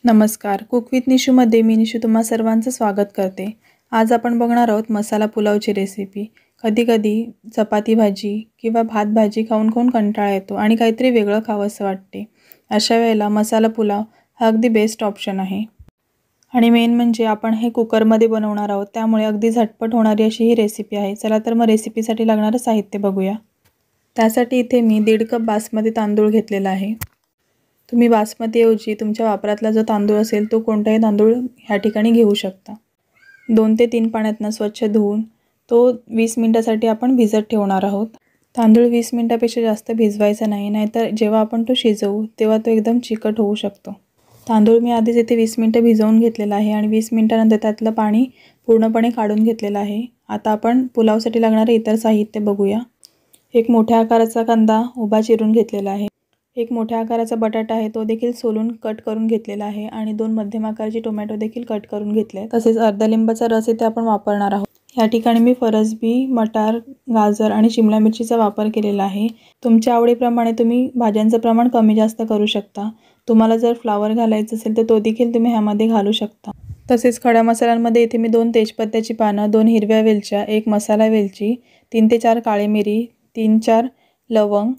नमस्कार, cook with निशूमध्ये मी निशू तुम्हा सर्वांचं स्वागत करते। आज आपण बघणार आहोत मसाला पुलावची रेसिपी। कधी-कधी चपाती भाजी किंवा भात भाजी खाऊन कंटाळा येतो आणि काहीतरी वेगळं खावंसं वाटते। अशा वेळेला मसाला पुलाव हा अगदी बेस्ट ऑप्शन आहे। आणि मेन म्हणजे आपण हे कुकरमध्ये बनवणार आहोत, त्यामुळे अगदी झटपट होणारी अशी ही रेसिपी आहे। चला तर मग रेसिपीसाठी लागणारं साहित्य बघूया। त्यासाठी इथे मी 1.5 कप बासमती तांदूळ घेतलेला आहे। तुम्ही बासमतीऐवजी तुमच्या वापरातला जो तांदूळ असेल तो कोणताही तांदूळ ह्या ठिकाणी घेऊ शकता। 2 ते 3 पाण्यातनं स्वच्छ धुवून तो 20 मिनिटांसाठी आपण भिजत ठेवणार आहोत। तांदूळ 20 मिनिटांपेक्षा जास्त भिजवायचा नाही, नाहीतर जेव्हा आपण तो शिजवू तेव्हा तो एकदम चिकट होऊ शकतो। तांदूळ मी आधीच इथे 20 मिनिटं भिजवून घेतलेला आहे आणि 20 मिनिटांनंतर त्यातलं पाणी पूर्णपणे काढून घेतलेलं आहे। आता आपण पुलावसाठी लागणारे इतर साहित्य बघूया। एक मोठ्या आकाराचा कांदा उभा चिरून घेतलेला आहे। एक मोठ्या आकाराचा बटाटा आहे, तो देखील सोलून कट करून घेतलेला आहे आणि 2 मध्यम आकाराचे टोमॅटो देखील कट करून घेतले। तसेच अर्धा लिंबाचा रस इथे आपण वापरणार आहोत। या ठिकाणी मी फरसबी, मटार, गाजर आणि शिमला मिरचीचा वापर केलेला आहे। तुमच्या आवडीप्रमाणे तुम्ही भाज्यांचं प्रमाण कमी जास्त करू शकता। तुम्हाला जर फ्लावर घालायचं असेल तर तो देखील तुम्ही ह्यामध्ये घालू शकता। तसेच खड्या मसाल्यांमध्ये इथे मी 2 तेजपत्त्याची पानं, 2 हिरव्या वेलच्या, 1 मसाला वेलची, 3 ते 4 काळी मिरी, 3-4 लवंग,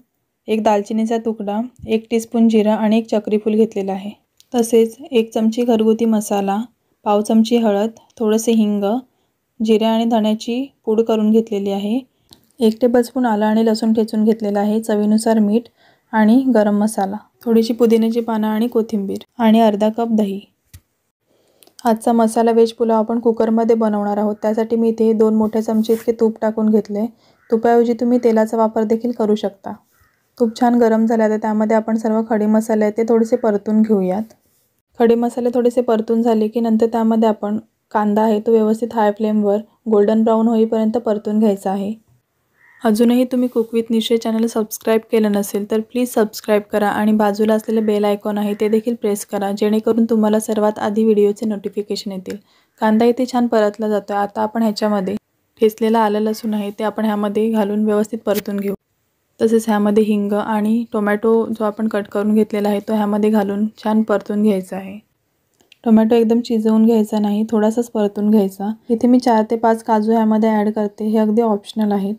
1 दालचिनीचा तुकडा, 1 टीस्पून जिरा आणि 1 चक्रीफूल घेतलेला आहे। तसेच 1 चमची घरगुती मसाला, पाव चमची हळद, थोडेसे हिंग, जिरे आणि धण्याची पूड करून घेतलेली आहे। 1 टेबलस्पून आलं आणि लसूण ठेचून घेतलेला आहे, चवीनुसार मीठ आणि गरम मसाला, थोडीशी पुदिन्याची पानं आणि कोथिंबीर आणि अर्धा कप दही। आजचा मसाला व्हेज पुलाव आपण कुकरमध्ये बनवणार आहोत, त्यासाठी मी इथे 2 मोठे चमचे इतके तूप टाकून घेतले। तुपाऐवजी तुम्ही तेलाचा वापर देखील करू शकता। तूप छान गरम झाले तर त्यामध्ये आपण सर्व खडे मसाले ते थोडेसे परतून घेऊयात। खडे मसाले थोडेसे परतून झाले की नंतर त्यामध्ये आपण कांदा आहे तो व्यवस्थित हाय फ्लेमवर गोल्डन ब्राऊन होईपर्यंत परतून घ्यायचा आहे। अजूनही तुम्ही cook with Nishu channel subscribe केलं नसेल तर प्लीज सबस्क्राईब करा आणि बाजूला असलेले बेल आयकॉन आहे ते देखील प्रेस करा, जेणेकरून तुम्हाला सर्वात आधी व्हिडिओचे नोटिफिकेशन येतील। कांदा इथे छान परतला जातो। आता आपण ह्याच्यामध्ये ठेचलेलं आलं लसूण आहे ते आपण ह्यामध्ये घालून व्यवस्थित परतून घेऊ। तसेच ह्यामध्ये हिंग आणि टोमॅटो जो आपण कट करून घेतलेला आहे तो ह्यामध्ये घालून छान परतून घ्यायचा आहे। टोमॅटो एकदम शिजवून घ्यायचा नाही, थोडासाच परतून घ्यायचा। इथे मी 4 ते 5 काजू ह्यामध्ये ॲड करते, हे अगदी ऑप्शनल आहेत।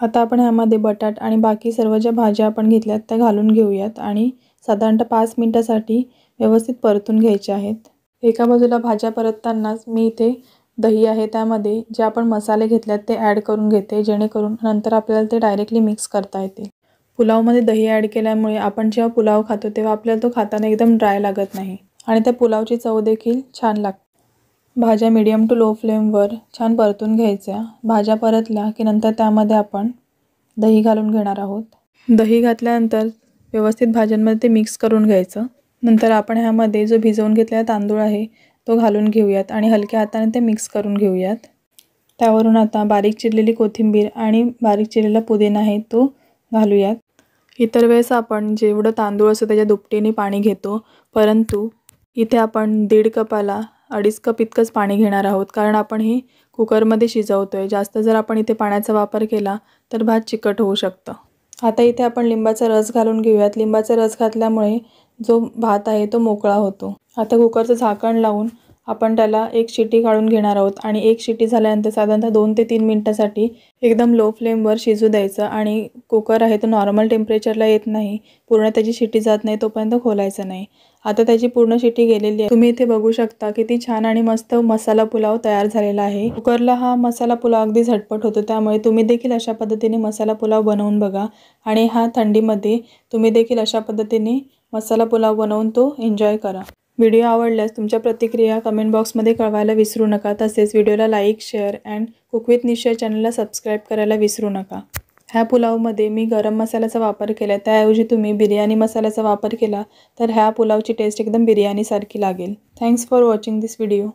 आता आपण ह्यामध्ये बटाट आणि बाकी सर्व ज्या भाज्या आपण घेतल्यात त्या घालून घेऊयात आणि साधारणतः 5 मिनिटांसाठी व्यवस्थित परतून घ्यायच्या आहेत। एका बाजूला भाज्या परततानाच मी इथे दही आहे त्यामध्ये जे आपण मसाले घेतल्यात ते ॲड करून घेते, जेणेकरून नंतर आपल्याला ते डायरेक्टली मिक्स करता येतील। पुलावमध्ये दही ॲड केल्यामुळे आपण जेव्हा पुलाव खातो तेव्हा आपल्याला तो खाताना एकदम ड्राय लागत नाही आणि त्या पुलावची चव देखील छान लागते। भाज्या मीडियम टू लो फ्लेमवर छान परतून घ्यायच्या। भाज्या परतल्या की नंतर त्यामध्ये आपण दही घालून घेणार आहोत। दही घातल्यानंतर व्यवस्थित भाज्यांमध्ये ते मिक्स करून घ्यायचं। नंतर आपण ह्यामध्ये जो भिजवून घेतलेला तांदूळ आहे तो घालून घेऊयात आणि हलक्या हाताने ते मिक्स करून घेऊयात। त्यावरून आता बारीक चिरलेली कोथिंबीर आणि बारीक चिरलेला पुदिना आहे तो घालूयात। इतर वेळेस आपण जेवढं तांदूळ असतो त्याच्या दुपटीने पाणी घेतो, परंतु इथे आपण 1.5 कपाला 2.5 कप इतकंच पाणी घेणार आहोत, कारण आपण हे कुकरमध्ये शिजवतोय। जास्त जर आपण इथे पाण्याचा वापर केला तर भात चिकट होऊ शकतं। आता इथे आपण लिंबाचा रस घालून घेऊयात। लिंबाचा रस घातल्यामुळे जो भात आहे तो मोकळा होतो। आता कुकरचं झाकण लावून आपण त्याला 1 शिटी काढून घेणार आहोत आणि 1 शिटी झाल्यानंतर साधारणतः 2 ते 3 मिनिटांसाठी एकदम लो फ्लेमवर शिजू द्यायचं आणि कुकर आहे तो नॉर्मल टेम्परेचरला येत नाही, पूर्ण त्याची शिटी जात नाही तोपर्यंत खोलायचं नाही। आता त्याची पूर्ण शिटी गेलेली आहे। तुम्ही इथे बघू शकता किती छान आणि मस्त मसाला पुलाव तयार झालेला आहे। कुकरला हा मसाला पुलाव अगदी झटपट होतो, त्यामुळे तुम्ही देखील अशा पद्धतीने मसाला पुलाव बनवून बघा आणि हा थंडीमध्ये तुम्ही देखील अशा पद्धतीने मसाला पुलाव बनवून तो एन्जॉय करा। व्हिडिओ आवडल्यास तुमच्या प्रतिक्रिया कमेंट बॉक्समध्ये कळवायला विसरू नका। तसेच व्हिडिओला like, share and cook with Nishu चॅनलला सबस्क्राईब करायला विसरू नका। ह्या पुलावमध्ये मी गरम मसाल्याचा वापर केला, त्याऐवजी तुम्ही बिर्याणी मसाल्याचा वापर केला तर ह्या पुलावची टेस्ट एकदम बिर्याणीसारखी लागेल। Thanks for watching this video.